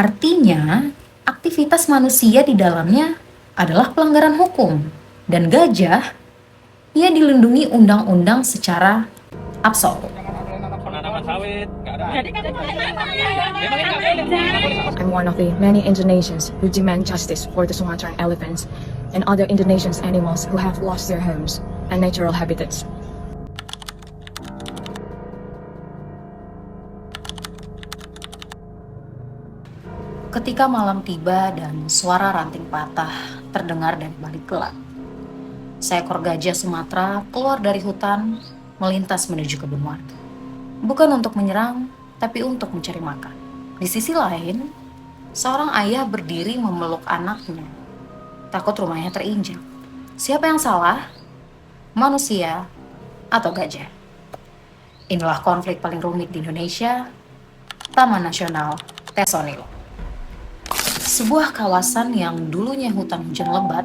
Artinya, aktivitas manusia di dalamnya adalah pelanggaran hukum, dan gajah ia dilindungi undang-undang secara absolut. I'm one of the many Indonesians who demand justice for the Sumatran elephants and other Indonesian animals who have lost their homes and natural habitats. Ketika malam tiba dan suara ranting patah terdengar dari balik gelap, seekor gajah Sumatera keluar dari hutan melintas menuju kebun warga. Bukan untuk menyerang, tapi untuk mencari makan. Di sisi lain, seorang ayah berdiri memeluk anaknya, takut rumahnya terinjak. Siapa yang salah? Manusia atau gajah? Inilah konflik paling rumit di Indonesia, Taman Nasional Tesonilo. Sebuah kawasan yang dulunya hutan hujan lebat,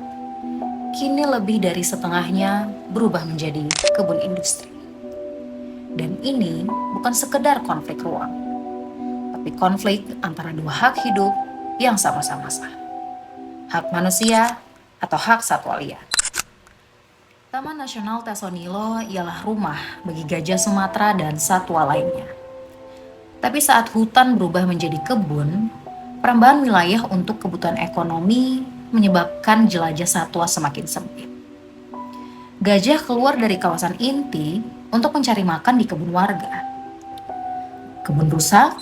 kini lebih dari setengahnya berubah menjadi kebun industri. Dan ini bukan sekedar konflik ruang, tapi konflik antara dua hak hidup yang sama-sama sah. Hak manusia atau hak satwa liar. Taman Nasional Tesonilo ialah rumah bagi gajah Sumatera dan satwa lainnya. Tapi saat hutan berubah menjadi kebun, perambahan wilayah untuk kebutuhan ekonomi menyebabkan jelajah satwa semakin sempit. Gajah keluar dari kawasan inti untuk mencari makan di kebun warga. Kebun rusak,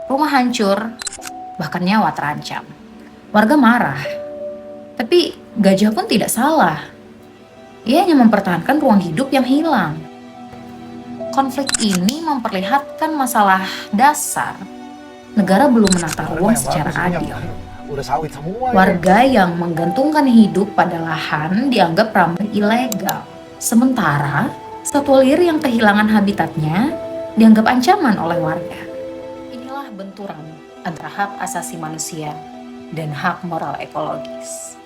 rumah hancur, bahkan nyawa terancam. Warga marah, tapi gajah pun tidak salah. Ia hanya mempertahankan ruang hidup yang hilang. Konflik ini memperlihatkan masalah dasar. Negara belum menata ruang secara adil. Warga yang menggantungkan hidup pada lahan dianggap ramah ilegal. Sementara, satwa liar yang kehilangan habitatnya dianggap ancaman oleh warga. Inilah benturan antara hak asasi manusia dan hak moral ekologis.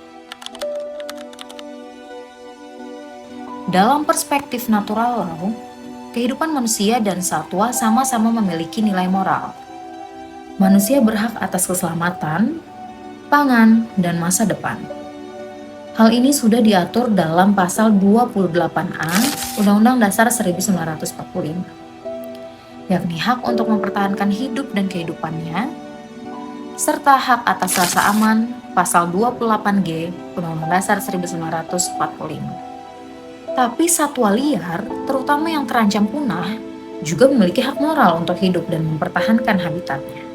Dalam perspektif natural law, kehidupan manusia dan satwa sama-sama memiliki nilai moral. Manusia berhak atas keselamatan, pangan, dan masa depan. Hal ini sudah diatur dalam pasal 28A Undang-Undang Dasar 1945, yakni hak untuk mempertahankan hidup dan kehidupannya, serta hak atas rasa aman pasal 28G Undang-Undang Dasar 1945. Tapi satwa liar, terutama yang terancam punah, juga memiliki hak moral untuk hidup dan mempertahankan habitatnya.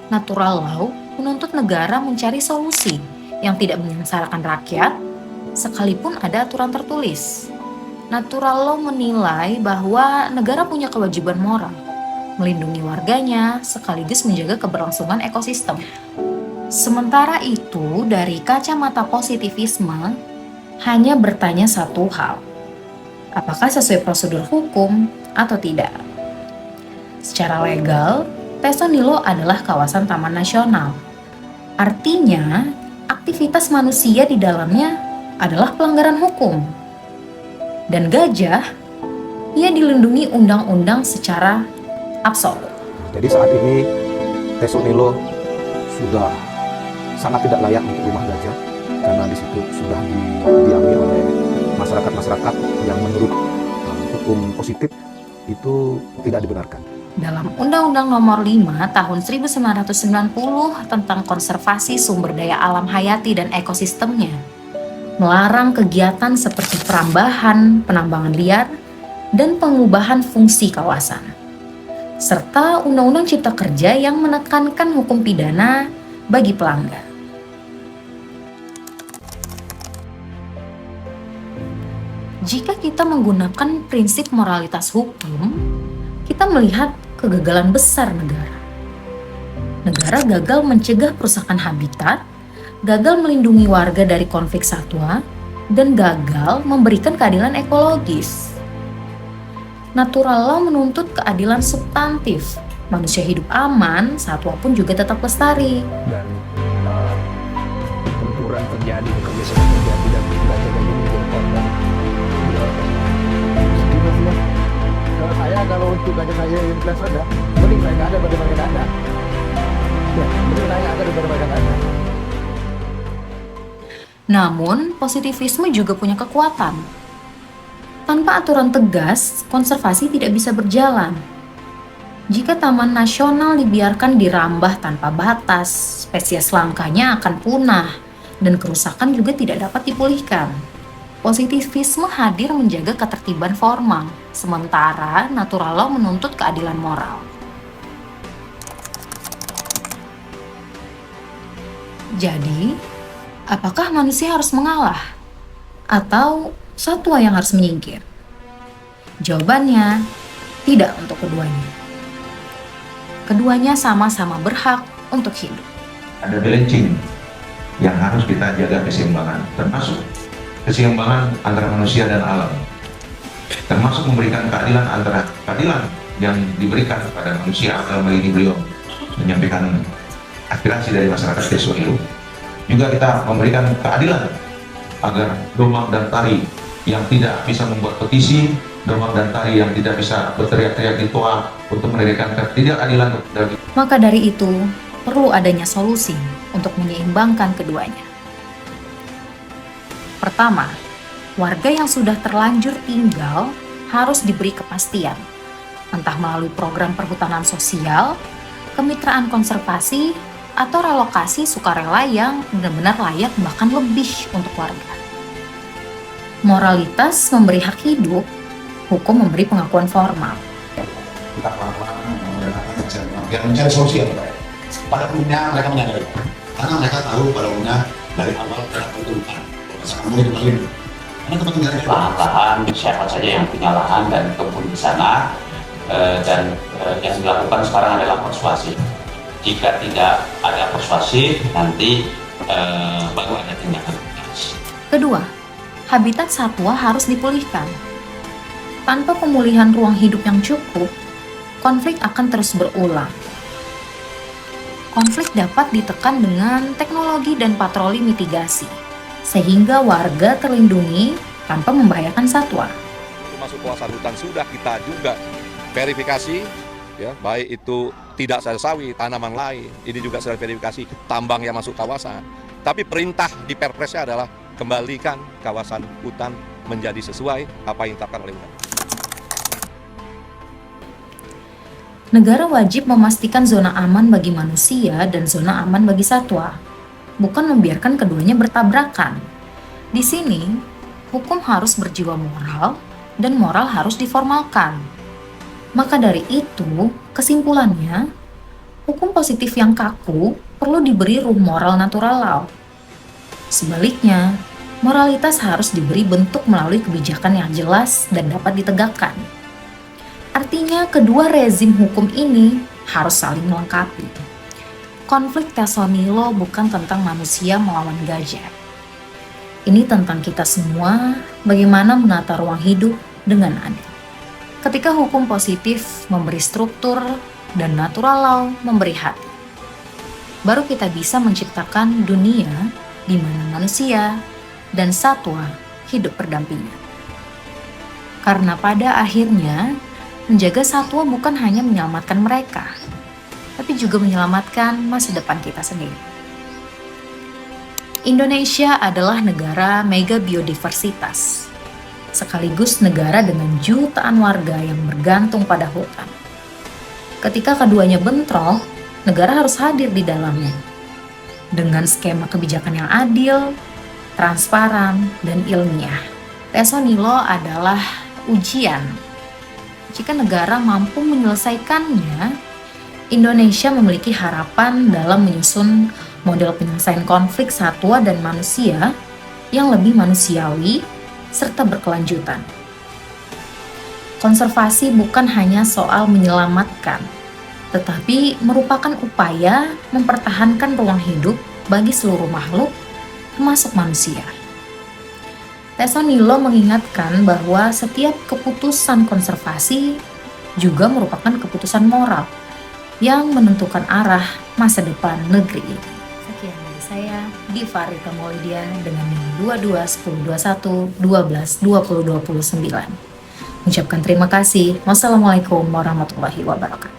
Natural law menuntut negara mencari solusi yang tidak menyengsarakan rakyat, sekalipun ada aturan tertulis. Natural law menilai bahwa negara punya kewajiban moral, melindungi warganya sekaligus menjaga keberlangsungan ekosistem. Sementara itu, dari kacamata positivisme, hanya bertanya satu hal, apakah sesuai prosedur hukum atau tidak? Secara legal, Tesonilo adalah kawasan taman nasional. Artinya, aktivitas manusia di dalamnya adalah pelanggaran hukum. Dan gajah, ia dilindungi undang-undang secara absolut. Jadi saat ini Tesonilo sudah sangat tidak layak untuk rumah gajah, karena di situ sudah didiami oleh masyarakat-masyarakat yang menurut hukum positif itu tidak dibenarkan. Dalam Undang-Undang Nomor 5 Tahun 1990 tentang konservasi sumber daya alam hayati dan ekosistemnya, melarang kegiatan seperti perambahan, penambangan liar, dan pengubahan fungsi kawasan. Serta Undang-Undang Cipta Kerja yang menekankan hukum pidana bagi pelanggar. Jika kita menggunakan prinsip moralitas hukum, kita melihat kegagalan besar negara. Negara gagal mencegah perusakan habitat, gagal melindungi warga dari konflik satwa, dan gagal memberikan keadilan ekologis. Natural law menuntut keadilan substantif. Manusia hidup aman, satwa pun juga tetap lestari. Dan benturan terjadi, kekerasan terjadi, dan gajah ini menjadi korban. Kalau saya, kalau untuk gajah saya influenza ada, mending saya nggak ada, bagaimana nggak ada. Ya. daripada mereka nggak ada. Namun, positivisme juga punya kekuatan. Tanpa aturan tegas, konservasi tidak bisa berjalan. Jika taman nasional dibiarkan dirambah tanpa batas, spesies langkanya akan punah dan kerusakan juga tidak dapat dipulihkan. Positivisme hadir menjaga ketertiban formal, sementara natural law menuntut keadilan moral. Jadi, apakah manusia harus mengalah? Atau satwa yang harus menyingkir? Jawabannya, tidak untuk keduanya. Keduanya sama-sama berhak untuk hidup. Ada balancing yang harus kita jaga keseimbangan, termasuk keseimbangan antara manusia dan alam, termasuk memberikan keadilan antara keadilan yang diberikan kepada manusia. Dalam hal ini beliau menyampaikan aspirasi dari masyarakat desa itu. Juga kita memberikan keadilan agar domang dan tari yang tidak bisa membuat petisi, domang dan tari yang tidak bisa berteriak-teriak di toa untuk meneriakan ketidakadilan dari. Maka dari itu, perlu adanya solusi untuk menyeimbangkan keduanya. Pertama, warga yang sudah terlanjur tinggal harus diberi kepastian, entah melalui program perhutanan sosial, kemitraan konservasi, atau relokasi sukarela yang benar-benar layak bahkan lebih untuk warga. Moralitas memberi hak hidup, hukum memberi pengakuan formal. Kita pelan-pelan biar mencari solusi yang terbaik. Pada umumnya mereka menyadari, karena mereka tahu pada umumnya dari awal mereka itu bukan kamu itu paling. Karena tempat lahan-lahan siapa saja yang punya lahan dan kebun di sana, dan yang dilakukan sekarang adalah persuasi. Jika tidak ada persuasi, nanti baru ada tindakan tegas. Kedua, habitat satwa harus dipulihkan. Tanpa pemulihan ruang hidup yang cukup, konflik akan terus berulang. Konflik dapat ditekan dengan teknologi dan patroli mitigasi, sehingga warga terlindungi tanpa membahayakan satwa. Masuk kawasan hutan sudah kita juga verifikasi, ya, baik itu tidak saja sawit, tanaman lain, ini juga sudah verifikasi tambang yang masuk kawasan. Tapi perintah di Perpresnya adalah kembalikan kawasan hutan menjadi sesuai apa yang ditetapkan oleh undang. Negara wajib memastikan zona aman bagi manusia dan zona aman bagi satwa, bukan membiarkan keduanya bertabrakan. Di sini, hukum harus berjiwa moral dan moral harus diformalkan. Maka dari itu, kesimpulannya, hukum positif yang kaku perlu diberi ruh moral natural law. Sebaliknya, moralitas harus diberi bentuk melalui kebijakan yang jelas dan dapat ditegakkan. Artinya, kedua rezim hukum ini harus saling melengkapi. Konflik Tasonilo bukan tentang manusia melawan gajah. Ini tentang kita semua, bagaimana menata ruang hidup dengan adil. Ketika hukum positif memberi struktur dan natural law memberi hati, baru kita bisa menciptakan dunia di mana manusia dan satwa hidup berdampingan. Karena pada akhirnya, menjaga satwa bukan hanya menyelamatkan mereka, tapi juga menyelamatkan masa depan kita sendiri. Indonesia adalah negara mega biodiversitas, sekaligus negara dengan jutaan warga yang bergantung pada hutan. Ketika keduanya bentrok, negara harus hadir di dalamnya. Dengan skema kebijakan yang adil, transparan, dan ilmiah. Tasonilo adalah ujian. Jika negara mampu menyelesaikannya, Indonesia memiliki harapan dalam menyusun model penyelesaian konflik satwa dan manusia yang lebih manusiawi serta berkelanjutan. Konservasi bukan hanya soal menyelamatkan, tetapi merupakan upaya mempertahankan ruang hidup bagi seluruh makhluk, termasuk manusia. Tasonilo mengingatkan bahwa setiap keputusan konservasi juga merupakan keputusan moral yang menentukan arah masa depan negeri ini. Sekian dari saya, Diva Rita Maulidia dengan NIM 22 1021 12 20 29. Mengucapkan terima kasih. Wassalamualaikum warahmatullahi wabarakatuh.